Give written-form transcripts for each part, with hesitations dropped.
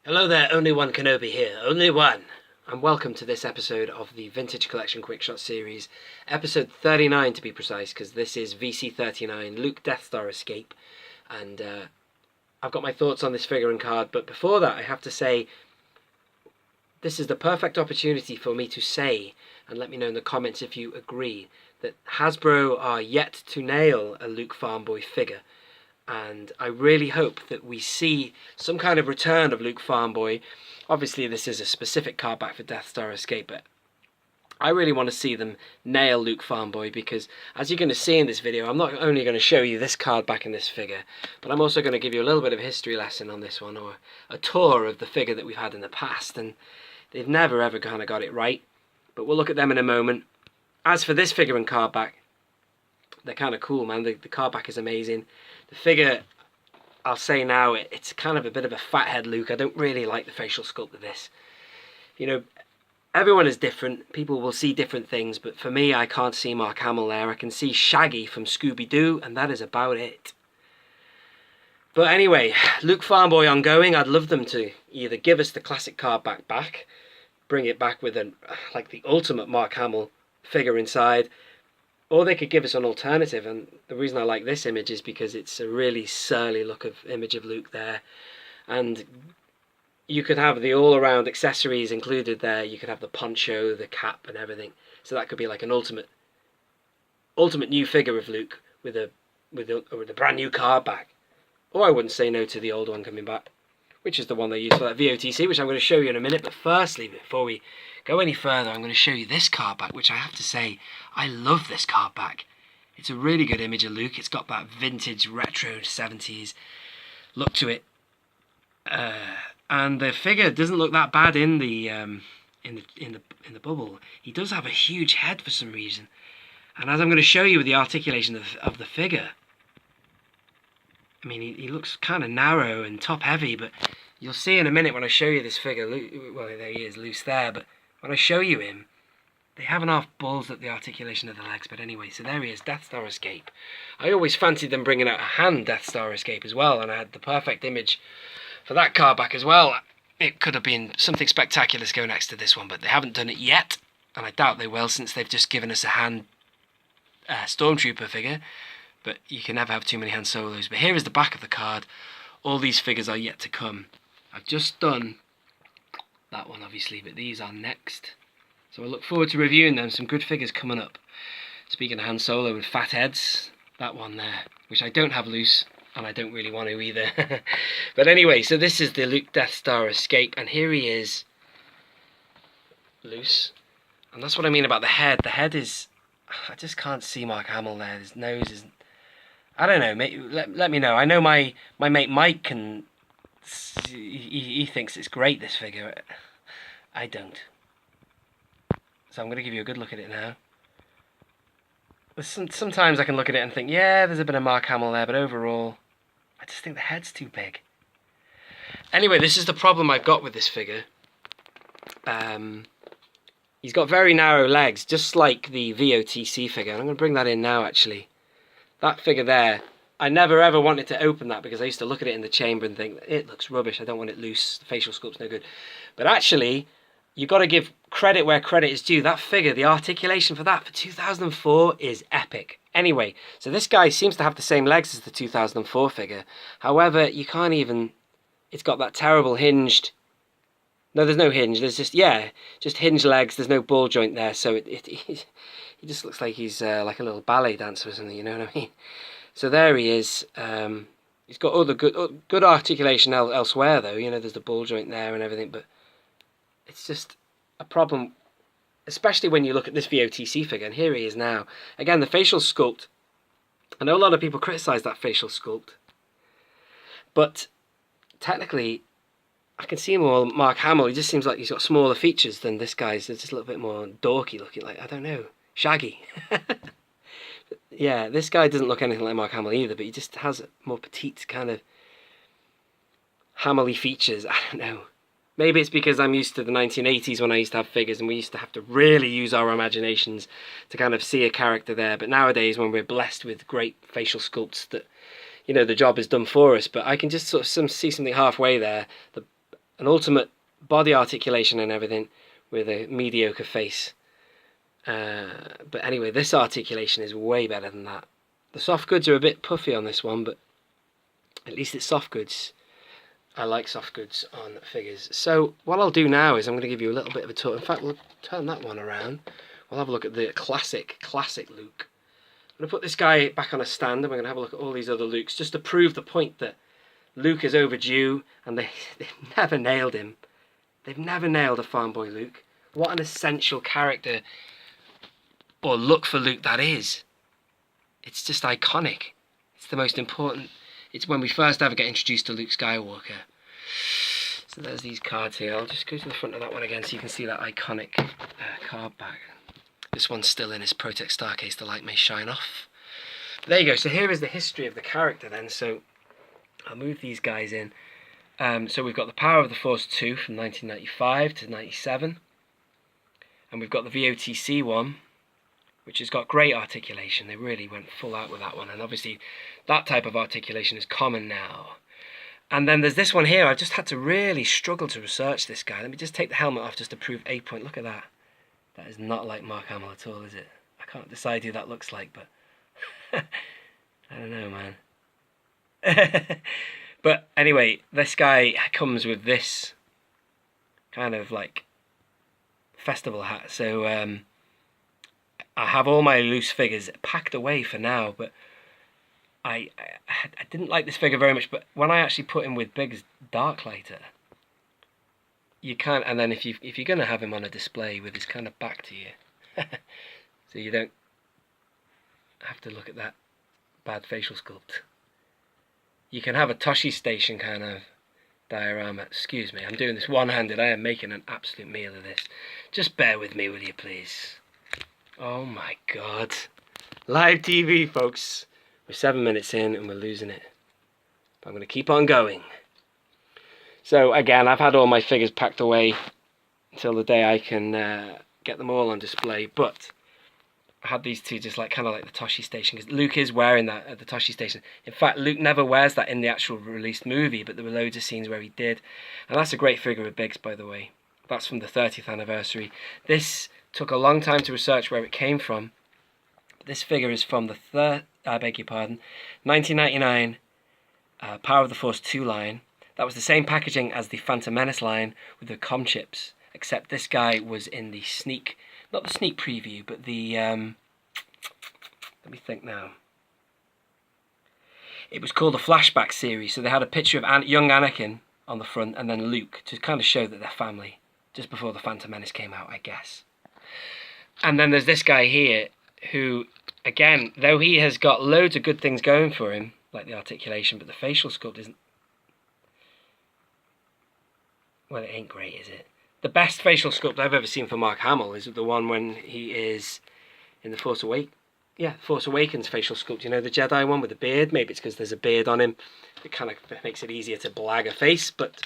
Hello there, only one Kenobi here, only one. And welcome to this episode of the Vintage Collection Quickshot series, episode 39 to be precise, because this is VC39, Luke Death Star Escape. And I've got my thoughts on this figure and card, but before that I have to say, this is the perfect opportunity for me to say, and let me know in the comments if you agree, that Hasbro are yet to nail a Luke Farmboy figure. And I really hope that we see some kind of return of Luke Farmboy. Obviously this is a specific card back for Death Star Escape, but I really want to see them nail Luke Farmboy, because as you're going to see in this video, I'm not only going to show you this card back in this figure, but I'm also going to give you a little bit of a history lesson on this one, or a tour of the figure that we've had in the past, and they've never ever kind of got it right, but we'll look at them in a moment. As for this figure and card back, they're kind of cool, man. The card back is amazing. The figure, I'll say now, it's kind of a bit of a fathead Luke. I don't really like the facial sculpt of this. You know, everyone is different. People will see different things, but for me, I can't see Mark Hamill there. I can see Shaggy from Scooby-Doo, and that is about it. But anyway, Luke Farmboy ongoing. I'd love them to either give us the classic card back, bring it back with like the ultimate Mark Hamill figure inside, or they could give us an alternative. And the reason I like this image is because it's a really surly look of image of Luke there, and you could have the all-around accessories included there. You could have the poncho, the cap and everything, so that could be like an ultimate new figure of Luke with a brand new card back. Or I wouldn't say no to the old one coming back, which is the one they use for that VOTC, which I'm going to show you in a minute. But firstly, before we go any further, I'm going to show you this card back, which I have to say, I love this card back. It's a really good image of Luke. It's got that vintage retro 70s look to it, and the figure doesn't look that bad in the bubble. He does have a huge head for some reason, and as I'm going to show you with the articulation of the figure, I mean, he looks kind of narrow and top heavy, but you'll see in a minute when I show you this figure. Well, there he is, loose there, but when I show you him, they haven't half balls at the articulation of the legs. But anyway, so there he is, Death Star Escape. I always fancied them bringing out a hand Death Star Escape as well, and I had the perfect image for that card back as well. It could have been something spectacular to go next to this one, but they haven't done it yet, and I doubt they will, since they've just given us a hand Stormtrooper figure. But you can never have too many Han Solos. But here is the back of the card. All these figures are yet to come. I've just done that one, obviously, but these are next. So I look forward to reviewing them. Some good figures coming up. Speaking of Han Solo with fat heads, that one there, which I don't have loose, and I don't really want to either. But anyway, so this is the Luke Death Star Escape, and here he is, loose. And that's what I mean about the head. The head is, I just can't see Mark Hamill there. His nose is, I don't know, let me know. I know my mate Mike can, he thinks it's great, this figure. I don't. So I'm going to give you a good look at it now. Sometimes I can look at it and think, yeah, there's a bit of Mark Hamill there, but overall, I just think the head's too big. Anyway, this is the problem I've got with this figure. He's got very narrow legs, just like the VOTC figure. And I'm going to bring that in now, actually. That figure there, I never ever wanted to open that because I used to look at it in the chamber and think, it looks rubbish, I don't want it loose, the facial sculpt's no good. But actually, you've got to give credit where credit is due. That figure, the articulation for that for 2004 is epic. Anyway, so this guy seems to have the same legs as the 2004 figure. However, you can't even, it's got that terrible hinged, no, there's no hinge, there's just, yeah, just hinged legs, there's no ball joint there, so he just looks like he's like a little ballet dancer or something, you know what I mean? So there he is. He's got other good articulation elsewhere, though. You know, there's the ball joint there and everything, but it's just a problem, especially when you look at this VOTC figure, and here he is now. Again, the facial sculpt, I know a lot of people criticise that facial sculpt, but technically, I can see more Mark Hamill. He just seems like he's got smaller features than this guy's. It's just a little bit more dorky looking, like, I don't know, Shaggy. Yeah, this guy doesn't look anything like Mark Hamill either, but he just has more petite kind of Hamill-y features. I don't know. Maybe it's because I'm used to the 1980s when I used to have figures and we used to have to really use our imaginations to kind of see a character there. But nowadays, when we're blessed with great facial sculpts, that, you know, the job is done for us. But I can just sort of see something halfway there. an ultimate body articulation and everything with a mediocre face. But anyway, this articulation is way better than that. The soft goods are a bit puffy on this one, but at least it's soft goods. I like soft goods on figures. So what I'll do now is I'm going to give you a little bit of a tour. In fact, we'll turn that one around. We'll have a look at the classic Luke. I'm going to put this guy back on a stand, and we're going to have a look at all these other Lukes, just to prove the point that Luke is overdue, and they've never nailed him. They've never nailed a Farmboy Luke. What an essential character or look for Luke that is. It's just iconic. It's the most important. It's when we first ever get introduced to Luke Skywalker. So there's these cards here. I'll just go to the front of that one again so you can see that iconic card back. This one's still in his Protect Star case. The light may shine off. But there you go. So here is the history of the character then. So I'll move these guys in. So we've got the Power of the Force 2 from 1995 to 97. And we've got the VOTC one, which has got great articulation. They really went full out with that one. And obviously that type of articulation is common now. And then there's this one here. I've just had to really struggle to research this guy. Let me just take the helmet off just to prove a point. Look at that. That is not like Mark Hamill at all, is it? I can't decide who that looks like, but I don't know, man. But anyway, this guy comes with this kind of like festival hat. So I have all my loose figures packed away for now, but I didn't like this figure very much. But when I actually put him with Big's Darklighter, you can't. And then if you're gonna have him on a display with his kind of back to you, so you don't have to look at that bad facial sculpt. You can have a Toshi Station kind of diorama. Excuse me, I'm doing this one-handed. I am making an absolute meal of this. Just bear with me, will you please? Oh my God. Live TV, folks. We're 7 minutes in and we're losing it. But I'm going to keep on going. So again, I've had all my figures packed away until the day I can get them all on display. But I had these two just like kind of like the Toshi Station, because Luke is wearing that at the Toshi Station. In fact, Luke never wears that in the actual released movie, but there were loads of scenes where he did. And that's a great figure of Biggs, by the way. That's from the 30th anniversary. This took a long time to research where it came from. This figure is from the 1999 Power of the Force 2 line. That was the same packaging as the Phantom Menace line with the comm chips, except this guy was in the sneak, not the sneak preview, but the, let me think now. It was called the Flashback series, so they had a picture of young Anakin on the front and then Luke to kind of show that they're family, just before the Phantom Menace came out, I guess. And then there's this guy here who, again, though he has got loads of good things going for him, like the articulation, but the facial sculpt isn't, well, it ain't great, is it? The best facial sculpt I've ever seen for Mark Hamill is the one when he is in the Force Awakens. Yeah, Force Awakens facial sculpt. You know, the Jedi one with the beard? Maybe it's because there's a beard on him. It kind of makes it easier to blag a face, but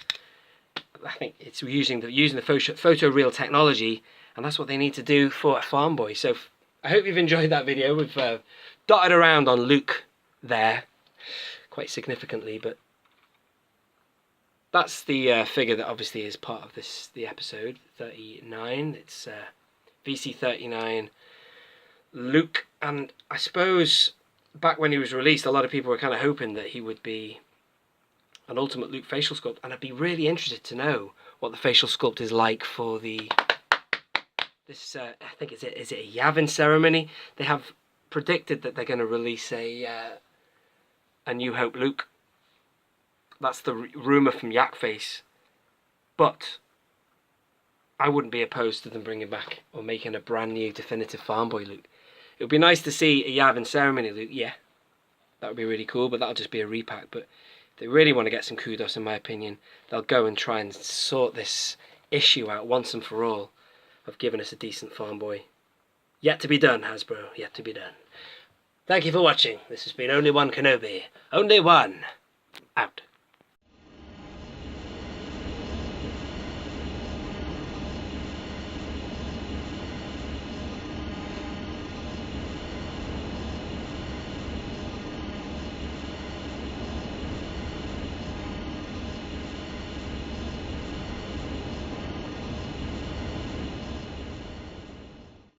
I think it's using the photo real technology, and that's what they need to do for a Farmboy. So I hope you've enjoyed that video. We've dotted around on Luke there quite significantly, but that's the figure that obviously is part of the episode 39. It's VC39 Luke, and I suppose back when he was released, a lot of people were kind of hoping that he would be an ultimate Luke facial sculpt, and I'd be really interested to know what the facial sculpt is like for this. I think is it a Yavin ceremony? They have predicted that they're going to release a New Hope Luke. That's the rumour from Yakface. But I wouldn't be opposed to them bringing back or making a brand new definitive Farmboy Luke. It would be nice to see a Yavin ceremony Luke, yeah. That would be really cool, but that'll just be a repack. But if they really want to get some kudos, in my opinion, they'll go and try and sort this issue out once and for all of giving us a decent Farmboy. Yet to be done, Hasbro, yet to be done. Thank you for watching. This has been Only One Kenobi. Only One. Out.